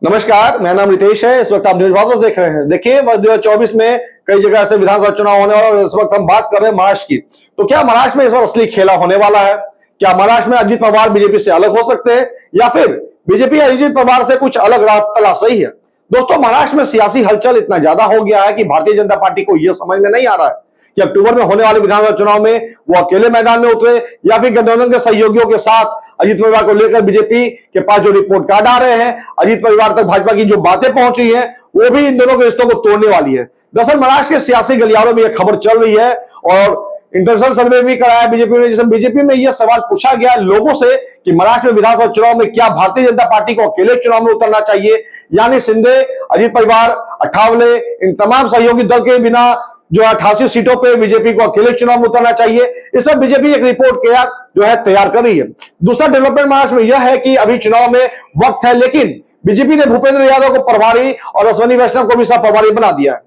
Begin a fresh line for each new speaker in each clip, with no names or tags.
नमस्कार, मेरा नाम रितेश है। इस वक्त आप न्यूज भारत देख रहे हैं। देखिए, वर्ष 2024 में कई जगह ऐसे विधानसभा चुनाव होने वाला है और इस वक्त हम बात कर रहे हैं महाराष्ट्र की। तो क्या महाराष्ट्र में इस बार असली खेला होने वाला है? क्या महाराष्ट्र में अजित पवार बीजेपी से अलग हो सकते हैं या फिर बीजेपी अजित पवार से कुछ अलग राह तलाश रही है? दोस्तों, महाराष्ट्र में सियासी हलचल इतना ज्यादा हो गया है कि भारतीय जनता पार्टी को यह समझ में नहीं आ रहा है कि अक्टूबर में होने वाले विधानसभा चुनाव में वो अकेले मैदान में उतरे या फिर गठबंधन के सहयोगियों के साथ अजित परिवार को लेकर बीजेपी के पास जो रिपोर्ट कार्ड आ रहे हैं, अजित परिवार तक भाजपा की जो बातें पहुंच रही हैं, वो भी इन दोनों के रिश्तों को तोड़ने वाली है। दरअसल महाराष्ट्र के सियासी गलियारों में यह खबर चल रही है और इंटरनल सर्वे भी कराया बीजेपी ने, जिसमें बीजेपी में यह सवाल पूछा गया लोगों से कि महाराष्ट्र में विधानसभा चुनाव में क्या भारतीय जनता पार्टी को अकेले चुनाव में उतरना चाहिए, यानी शिंदे, अजित परिवार, अठावले, इन तमाम सहयोगी दल के बिना जो 88 सीटों पे बीजेपी को अकेले चुनाव में उतरना चाहिए। इस पर बीजेपी एक रिपोर्ट किया जो है तैयार कर रही है। दूसरा डेवलपमेंट महाराष्ट्र में यह है कि अभी चुनाव में वक्त है, लेकिन बीजेपी ने भूपेंद्र यादव को प्रभारी और अश्विनी वैष्णव को भी सह प्रभारी बना दिया है,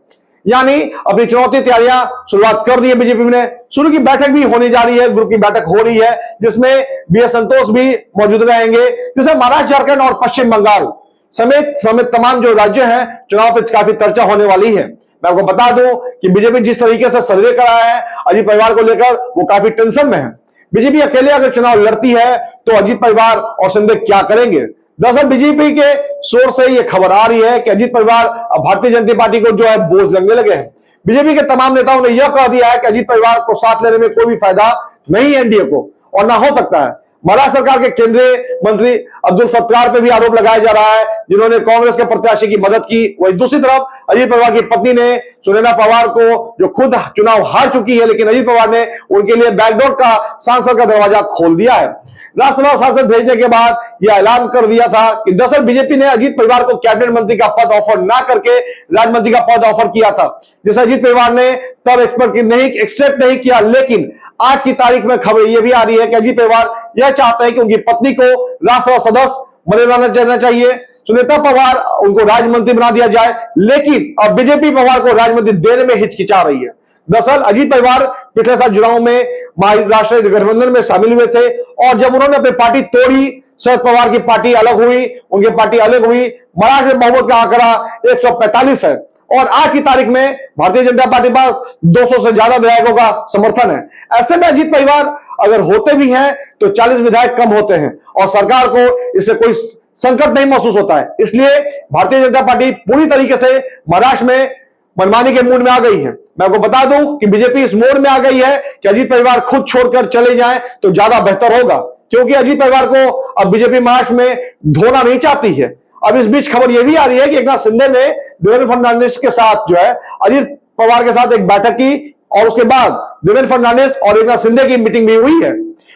यानी अपनी चुनौती तैयारियां शुरुआत कर दी है बीजेपी ने। शुरू की बैठक भी होने जा रही है, ग्रुप की बैठक हो रही है जिसमें बीएस संतोष भी मौजूद रहेंगे, जिसमें महाराष्ट्र, झारखंड और पश्चिम बंगाल समेत तमाम जो राज्य हैं चुनाव पर काफी चर्चा होने वाली है। मैं आपको बता दूं कि बीजेपी जिस तरीके से सर्वे कराया है अजित परिवार को लेकर, वो काफी टेंशन में है। बीजेपी अकेले अगर चुनाव लड़ती है तो अजित परिवार और शिंदे क्या करेंगे? दरअसल बीजेपी के सोर्स से यह खबर आ रही है कि अजित परिवार अब भारतीय जनता पार्टी को जो है बोझ लगने लगे हैं। बीजेपी के तमाम नेताओं ने यह कह दिया है कि अजित परिवार को साथ लेने में कोई भी फायदा नहीं है एनडीए को, और ना हो सकता है। महाराष्ट्र सरकार के केंद्रीय मंत्री अब्दुल सत्तार पे भी आरोप लगाया जा रहा है, जिन्होंने कांग्रेस के प्रत्याशी की मदद की। वही दूसरी तरफ अजित पवार की पत्नी ने सुनैना पवार को, जो खुद चुनाव हार चुकी है, लेकिन अजित पवार ने उनके लिए बैकडोर का सांसद का दरवाजा खोल दिया है। राज्यसभा सांसद भेजने के बाद यह ऐलान कर दिया था कि दरअसल बीजेपी ने अजित परिवार को कैबिनेट मंत्री का पद ऑफर ना करके राज्य मंत्री का पद ऑफर किया था, जिसे अजित परिवार ने तब एक्सेप्ट नहीं किया। लेकिन आज की तारीख में खबर यह भी आ रही है कि अजित परिवार यह चाहते हैं कि उनकी पत्नी को राज्यसभा सदस्य बने रहना चाहिए, सुनीता पवार उनको राज्य मंत्री बना दिया जाए, लेकिन अब बीजेपी पवार को राज्य मंत्री देने में हिचकिचा रही है। दरअसल अजित परिवार पिछले साल चुनाव में महाराष्ट्र गठबंधन में शामिल हुए थे और जब उन्होंने अपनी पार्टी तोड़ी, शरद पवार की पार्टी अलग हुई, उनकी पार्टी अलग हुई, महाराष्ट्र में बहुमत का आंकड़ा 145 है और आज की तारीख में भारतीय जनता पार्टी पास 200 से ज्यादा विधायकों का समर्थन है। ऐसे में अजित परिवार अगर होते भी हैं तो 40 विधायक कम होते हैं और सरकार को इससे कोई संकट नहीं महसूस होता है। इसलिए भारतीय जनता पार्टी पूरी तरीके से महाराष्ट्र में मनमानी के मूड में आ गई है। मैं आपको बता दूं कि बीजेपी इस मोड में आ गई है कि अजित परिवार खुद छोड़कर चले जाएं तो ज्यादा बेहतर होगा, क्योंकि अजित परिवार को अब बीजेपी महाराष्ट्र में धोना नहीं चाहती है। अब इस बीच खबर यह भी आ रही है कि एकनाथ शिंदे ने देवेंद्र फडणवीस के साथ जो है अजित पवार के साथ एक बैठक की और उसके बाद देवेंद्र फडणवीस और एकनाथ शिंदे की मीटिंग भी हुई है।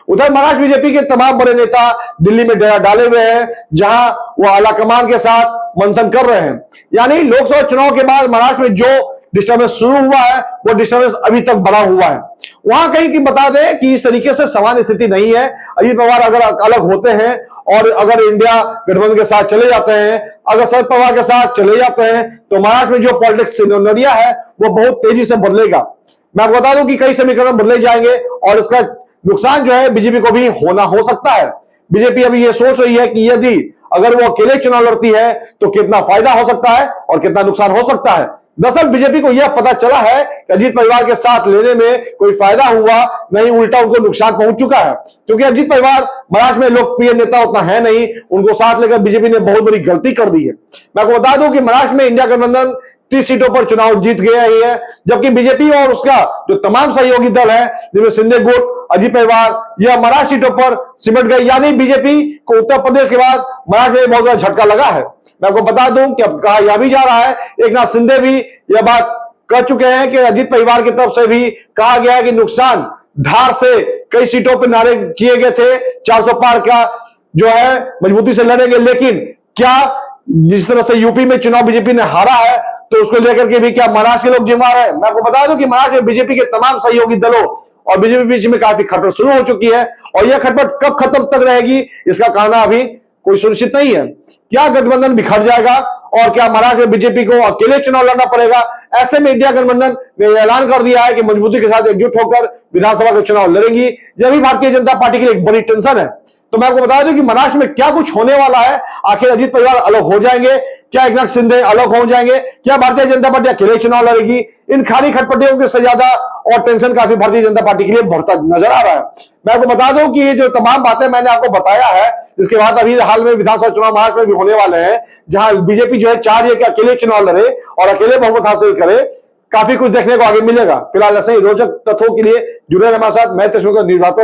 उधर महाराष्ट्र बीजेपी के तमाम बड़े नेता दिल्ली में डेरा डाले हुए हैं, जहां वो आलाकमान के साथ मंथन कर रहे हैं। यानी लोकसभा चुनाव के बाद महाराष्ट्र में जो डिस्टर्बेंस शुरू हुआ है वो डिस्टर्बेंस अभी तक बढ़ा हुआ है। वहां कहीं की बता दें कि इस तरीके से समान स्थिति नहीं है। अजित पवार अगर अलग होते हैं और अगर इंडिया गठबंधन के साथ चले जाते हैं, अगर शरद पवार के साथ चले जाते हैं, तो महाराष्ट्र में जो पॉलिटिक्स सिनेरियो है वो बहुत तेजी से बदलेगा। मैं आपको बता दूं कि कई समीकरण बदले जाएंगे और इसका नुकसान जो है बीजेपी को भी हो सकता है। बीजेपी अभी ये सोच रही है कि यदि अगर वो अकेले चुनाव लड़ती है तो कितना फायदा हो सकता है और कितना नुकसान हो सकता है। दरअसल बीजेपी को यह पता चला है कि अजित परिवार के साथ लेने में कोई फायदा हुआ नहीं, उल्टा उनको नुकसान पहुंच चुका है, क्योंकि अजित परिवार महाराष्ट्र में लोकप्रिय नेता उतना है नहीं। उनको साथ लेकर बीजेपी ने बहुत बड़ी गलती कर दी है। मैं आपको बता दूं कि महाराष्ट्र में इंडिया गठबंधन 30 सीटों पर चुनाव जीत गया है, जबकि बीजेपी और उसका जो तमाम सहयोगी दल है, जिनमें शिंदे गुट, अजित परिवार, यह महाराष्ट्र सीटों पर सिमट गए। यानी बीजेपी को उत्तर प्रदेश के बाद महाराष्ट्र में बहुत बड़ा झटका लगा है। मैं आपको बता दूं कि अब कहा यह भी जा रहा है, एकनाथ शिंदे भी यह बात कह चुके हैं कि अजित परिवार की तरफ से भी कहा गया है कि नुकसान धार से कई सीटों पर नारे किए गए थे, 400 पार का जो है मजबूती से लड़ेंगे, लेकिन क्या जिस तरह से यूपी में चुनाव बीजेपी ने हारा है तो उसको लेकर के भी क्या महाराष्ट्र के लोग जिम्मेदार है? मैं आपको बता दूं कि महाराष्ट्र में बीजेपी के तमाम सहयोगी दलों और बीजेपी बीच में काफी खटपट शुरू हो चुकी है और यह खटपट कब खत्म तक रहेगी इसका कहना अभी कोई सुनिश्चित नहीं है। क्या गठबंधन बिखर जाएगा और क्या महाराष्ट्र में बीजेपी को अकेले चुनाव लड़ना पड़ेगा? ऐसे में इंडिया गठबंधन ने ऐलान कर दिया है कि मजबूती के साथ एकजुट होकर विधानसभा के चुनाव लड़ेंगी। यह भी भारतीय जनता पार्टी के लिए एक बड़ी टेंशन है। तो मैं आपको बता दूं कि महाराष्ट्र में क्या कुछ होने वाला है। आखिर अजीत परिवार अलग हो जाएंगे क्या, एकनाथ शिंदे अलग हो जाएंगे क्या, भारतीय जनता पार्टी अकेले चुनाव लड़ेगी, इन खाली खटपटियों से ज्यादा और टेंशन काफी भारतीय जनता पार्टी के लिए बढ़ता नजर आ रहा है। मैं आपको बता दूं कि ये जो तमाम बातें मैंने आपको बताया है, इसके बाद अभी हाल में विधानसभा चुनाव महाराष्ट्र में भी होने वाले हैं, जहां बीजेपी जो है चाह रही है कि अकेले चुनाव लड़े और अकेले बहुमत हासिल करे। काफी कुछ देखने को आगे मिलेगा। फिलहाल ऐसे ही रोचक तथ्यों के लिए जुड़े रहे हमारे साथ। मैं तस्वीर को निर्वाचक